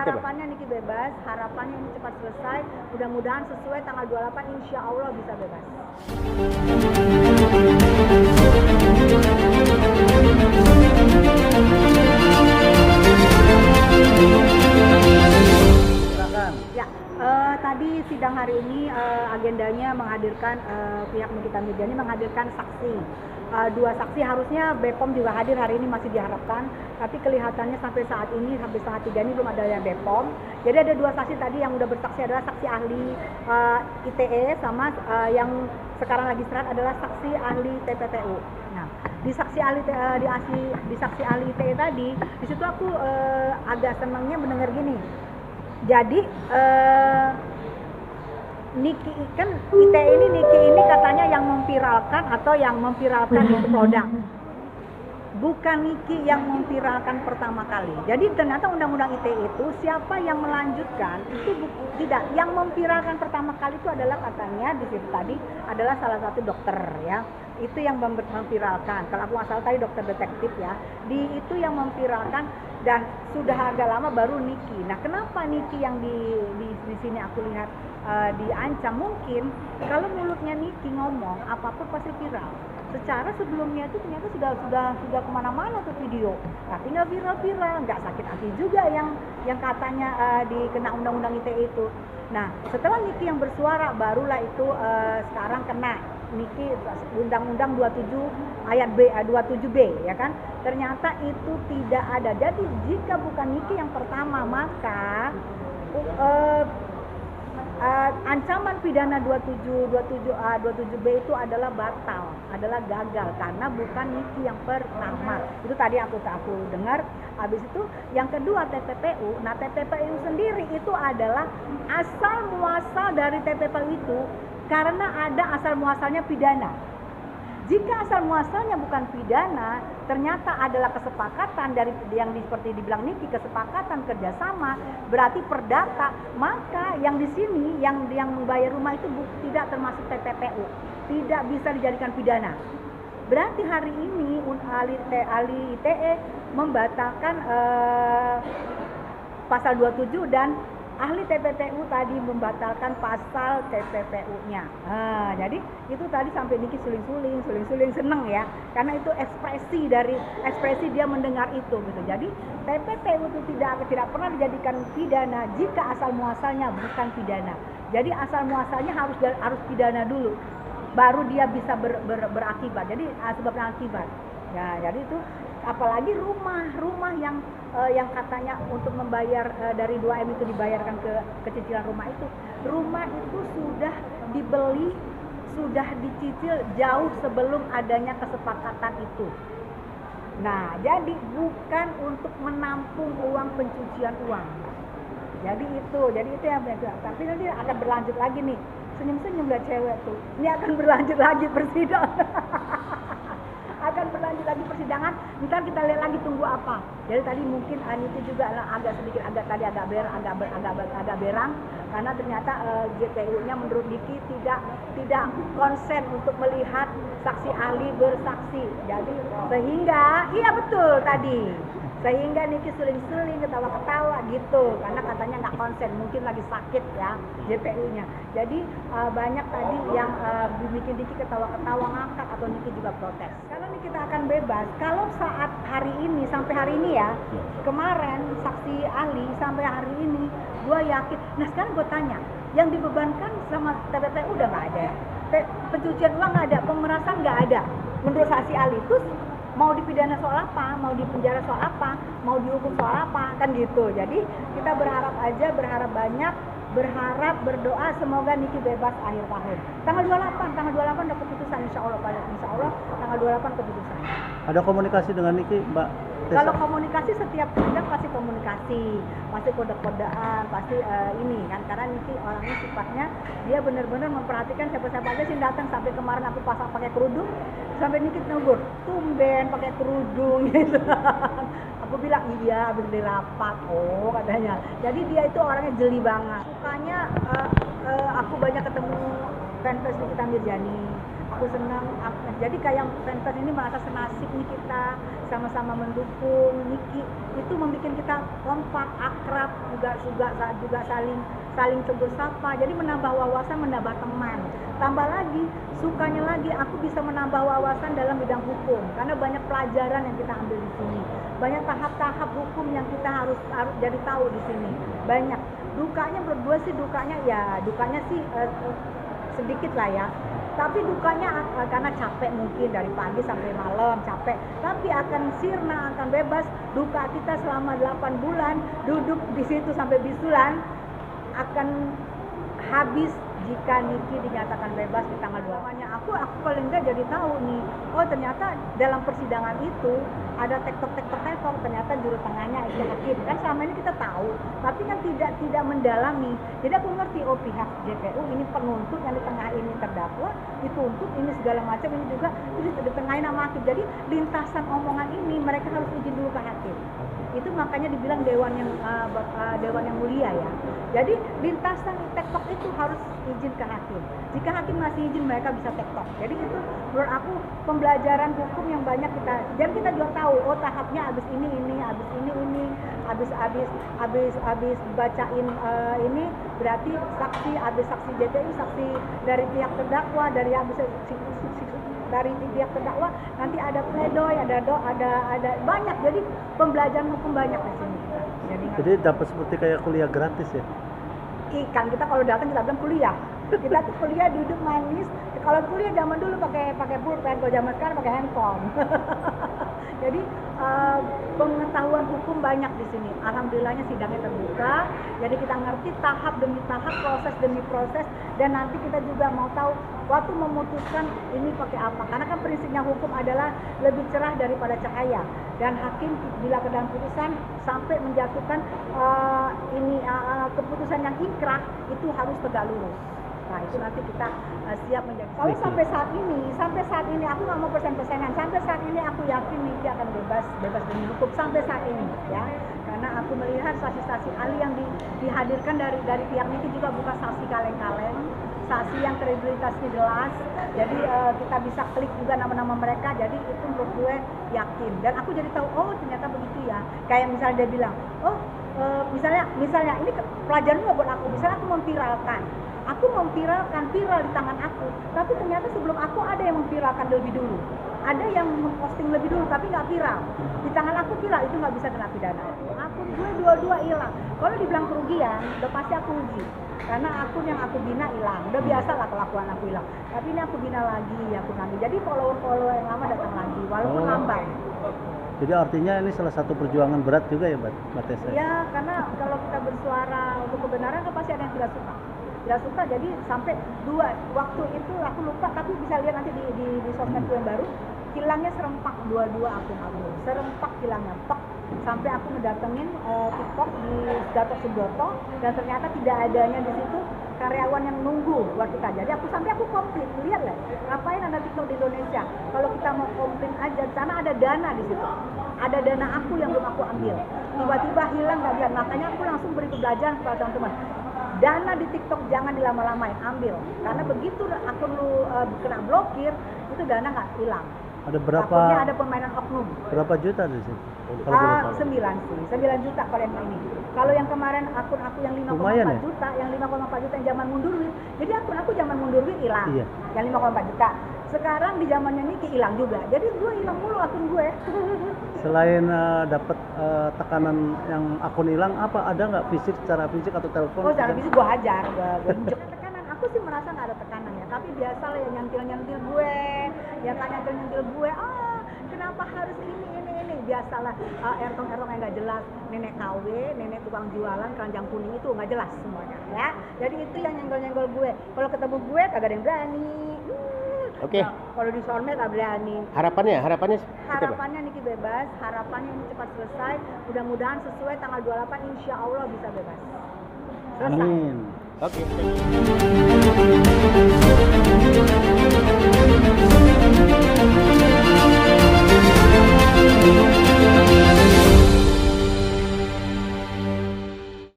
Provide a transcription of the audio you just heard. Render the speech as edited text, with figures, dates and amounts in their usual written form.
harapannya Niki bebas, harapannya ini cepat selesai, mudah-mudahan sesuai tanggal 28 insya Allah bisa bebas. Ya, tadi sidang hari ini agendanya menghadirkan pihak Nikita Mirzani menghadirkan saksi. Dua saksi, harusnya BPOM juga hadir hari ini, masih diharapkan, tapi kelihatannya sampai saat ini, sampai setengah 3 ini belum ada yang BPOM. Jadi ada dua saksi tadi yang udah bersaksi adalah saksi ahli ITE sama yang sekarang lagi istirahat adalah saksi ahli TPPU. Nah, di saksi ahli di saksi ahli ITE tadi, di situ aku agak senangnya mendengar gini. Jadi Niki kan ITE ini, Niki ini katanya yang memviralkan atau yang memviralkan itu produk. Bukan Niki yang memviralkan pertama kali. Jadi ternyata undang-undang ITE itu siapa yang melanjutkan itu tidak. Yang memviralkan pertama kali itu adalah katanya di situ tadi adalah salah satu dokter ya. Itu yang memviralkan. Kalau aku nggak salah tadi dokter detektif ya. Itu yang memviralkan dan sudah agak lama baru Niki. Nah, kenapa Niki yang di sini aku lihat diancam? Mungkin kalau mulutnya Niki ngomong apapun pasti viral. Secara sebelumnya itu ternyata sudah kemana-mana tuh video. Tapi nggak viral, nggak sakit hati juga yang katanya dikena undang-undang ITE itu. Nah, setelah Niki yang bersuara barulah itu sekarang kena Niki undang-undang 27 ayat B 27B ya kan. Ternyata itu tidak ada. Jadi jika bukan Niki yang pertama, maka ancaman pidana 27B itu adalah batal, adalah gagal karena bukan Niki yang pertama. Itu tadi aku dengar. Habis itu yang kedua TPPU. Nah, TPPU sendiri itu adalah asal muasal dari TPPU itu karena ada asal muasalnya pidana. Jika asal muasalnya bukan pidana, ternyata adalah kesepakatan dari yang seperti dibilang Niki, kesepakatan kerjasama, berarti perdata, maka yang di sini yang membayar rumah itu tidak termasuk TPPU, tidak bisa dijadikan pidana. Berarti hari ini ahli ITE membatalkan pasal 27 dan ahli TPPU tadi membatalkan pasal TPPU-nya. Nah, jadi itu tadi sampai Niki suling-suling seneng ya, karena itu ekspresi dia mendengar itu gitu. Jadi TPPU itu tidak pernah dijadikan pidana jika asal muasalnya bukan pidana. Jadi asal muasalnya harus pidana dulu, baru dia bisa berakibat. Jadi sebab dan akibat. Ya, jadi itu apalagi rumah yang katanya untuk membayar dari 2M itu dibayarkan ke cicilan rumah itu. Rumah itu sudah dibeli, sudah dicicil jauh sebelum adanya kesepakatan itu. Nah, jadi bukan untuk menampung uang pencucian uang. Jadi itu yang tapi nanti akan berlanjut lagi nih. Senyum-senyum lihat cewek tuh. Ini akan berlanjut lagi persidangan. Akan berlanjut lagi persidangan. Ntar kita lihat lagi tunggu apa. Jadi tadi mungkin Aniti juga agak berang karena ternyata JPU-nya menurut Niki tidak konsen untuk melihat saksi ahli bersaksi. Jadi sehingga iya betul tadi. Sehingga Niki suling-suling, ketawa-ketawa gitu karena katanya nggak konsen, mungkin lagi sakit ya JPU-nya. Jadi banyak tadi yang bikin Niki ketawa-ketawa ngakak atau Niki juga protes. Kalau Niki kita akan bebas kalau saat hari ini sampai hari ini ya, kemarin saksi ahli sampai hari ini gue yakin. Nah sekarang gue tanya, yang dibebankan sama TPPU udah nggak ada, pencucian uang nggak ada, pemerasan nggak ada menurut saksi ahli. Terus mau dipidana soal apa, mau dipenjara soal apa, mau dihukum soal apa, kan gitu. Jadi kita berharap banyak, berdoa semoga Niki bebas akhir tahun. Tanggal 28 ada keputusan insya Allah tanggal 28 keputusan. Ada komunikasi dengan Niki, Mbak Tessa? Kalau komunikasi setiap sidang pasti komunikasi, pasti kode-kodean, pasti ini kan karena Niki orangnya sifatnya dia benar-benar memperhatikan siapa-siapa aja sih datang. Sampai kemarin aku pasang pakai kerudung, sampai Niki negur, tumben pakai kerudung gitu. Aku bilang iya habis dari rapat, oh katanya. Jadi dia itu orangnya jeli banget. Sukanya aku banyak ketemu fanbase Nikita Mirzani. aku senang. Jadi kayak fans ini merasa senasib nih kita sama-sama mendukung Niki, itu membuat kita kompak, akrab, juga saling tegur sapa. Jadi menambah wawasan, menambah teman. Tambah lagi, sukanya lagi aku bisa menambah wawasan dalam bidang hukum karena banyak pelajaran yang kita ambil di sini. Banyak tahap-tahap hukum yang kita harus jadi tahu di sini. Banyak. Dukanya menurut gue sih dukanya sih sedikit lah ya. Tapi dukanya karena capek mungkin dari pagi sampai malam capek. Tapi akan sirna, akan bebas. Duka kita selama 8 bulan duduk di situ sampai bisulan akan habis jika Niki dinyatakan bebas di tanggal 2. Namanya aku paling enggak jadi tahu nih, oh ternyata dalam persidangan itu ada tektok ternyata juru tengahnya itu hakim. Kan selama ini kita tahu, tapi kan tidak mendalami. Jadi aku ngerti, oh pihak JPU ini penuntut yang di tengah ini terdakwa, dituntut ini segala macam, ini juga ini ditengahin sama hakim. Jadi lintasan omongan ini mereka harus izin dulu ke hakim. Itu makanya dibilang dewan yang mulia ya. Jadi lintasan tektok itu harus izin ke hakim. Jika hakim masih izin, mereka bisa tektok. Jadi itu menurut aku pembelajaran hukum yang banyak kita. Dan kita juga tahu, oh tahapnya habis ini, habis bacain ini berarti saksi, habis saksi JPU, saksi dari pihak terdakwa, dari pihak terdakwa nanti ada pledoi, ada banyak. Jadi pembelajaran hukum banyak di sini. Jadi dapat seperti kayak kuliah gratis ya. Kan kita kalau datang kita bilang kuliah. Kita tuh kuliah duduk manis. Kalau kuliah zaman dulu pakai pulpen, kalau zaman sekarang pakai handphone. Jadi pengetahuan hukum banyak di sini. Alhamdulillahnya sidangnya terbuka. Jadi kita ngerti tahap demi tahap, proses demi proses, dan nanti kita juga mau tahu waktu memutuskan ini pakai apa. Karena kan prinsipnya hukum adalah lebih cerah daripada cahaya. Dan hakim bila ke dalam putusan sampai menjatuhkan keputusan yang inkrah itu harus tegak lurus. Nah itu nanti kita siap menjadi. Kalau sampai saat ini aku nggak mau persen-persenan. Sampai saat ini aku yakin Niki akan bebas demi hukum sampai saat ini ya. Karena aku melihat saksi-saksi ahli yang dihadirkan dari pihak Niki juga bukan saksi kaleng-kaleng, saksi yang kredibilitasnya jelas. Jadi kita bisa klik juga nama-nama mereka. Jadi itu menurut gue yakin. Dan aku jadi tahu, oh ternyata begitu ya. Kayak misalnya dia bilang, oh misalnya ini pelajaran juga buat aku. Misalnya aku memviralkan viral di tangan aku, tapi ternyata sebelum aku ada yang memviralkan lebih dulu, ada yang memposting lebih dulu tapi nggak viral. Di tangan aku viral, itu nggak bisa kena pidana. Akun gue dua-dua hilang. Kalau dibilang kerugian, udah pasti aku rugi. Karena akun yang aku bina hilang. Udah biasa lah kelakuan aku hilang. Tapi ini aku bina lagi, aku nanti. Jadi follower yang lama datang lagi, walaupun lambat. Jadi artinya ini salah satu perjuangan berat juga ya Mbak Tessa? Iya, karena kalau kita bersuara untuk kebenaran kan pasti ada yang tidak suka. Jadi sampai 2 waktu itu aku lupa, tapi bisa lihat nanti di sosmedku yang baru, hilangnya serempak dua akun aku. Serempak hilangnya, sampai aku ngedatengin TikTok di Gatot Subroto, dan ternyata tidak adanya di situ karyawan yang nunggu buat kita. Jadi aku komplain, lihat lah, ngapain ada TikTok di Indonesia? Kalau kita mau komplain aja, sana ada dana di situ. Ada dana aku yang belum aku ambil. Tiba-tiba hilang nggak lihat. Makanya aku langsung beri pelajaran kepada teman-teman. Dana di TikTok jangan dilama-lamain, ambil. Karena begitu akun lu kena blokir, itu dana nggak hilang. Ada berapa? Takutnya ada permainan oknum. Berapa juta di sini? 9 juta kalau yang ini. Kalau yang kemarin akun aku yang 5,4 juta, yang 5,4 juta yang zaman mundur wir. Jadi akun aku zaman mundur wir hilang. Iya. Yang 5,4 juta. Sekarang di zamannya Niki hilang juga. Jadi gue hilang mulu akun gue. Selain dapat tekanan yang akun hilang, apa ada nggak secara fisik atau telepon? Oh, secara fisik gue hajar, gue injek. Tekanan aku sih merasa nggak ada tekanan ya. Tapi biasa lah yang nyantil gue, ya kan nyantil gue. Kenapa harus ini? Biasalah ertong yang nggak jelas, nenek KW, nenek tukang jualan keranjang kuning itu nggak jelas semuanya ya. Jadi itu yang nyenggol gue. Kalau ketemu gue kagak ada yang berani. Oke. Nah, kalau di sosmed nggak berani. Harapannya Niki bebas. Harapannya ini cepat selesai. Mudah-mudahan sesuai tanggal 28 insya Allah bisa bebas. Selesai. Amin. Oke.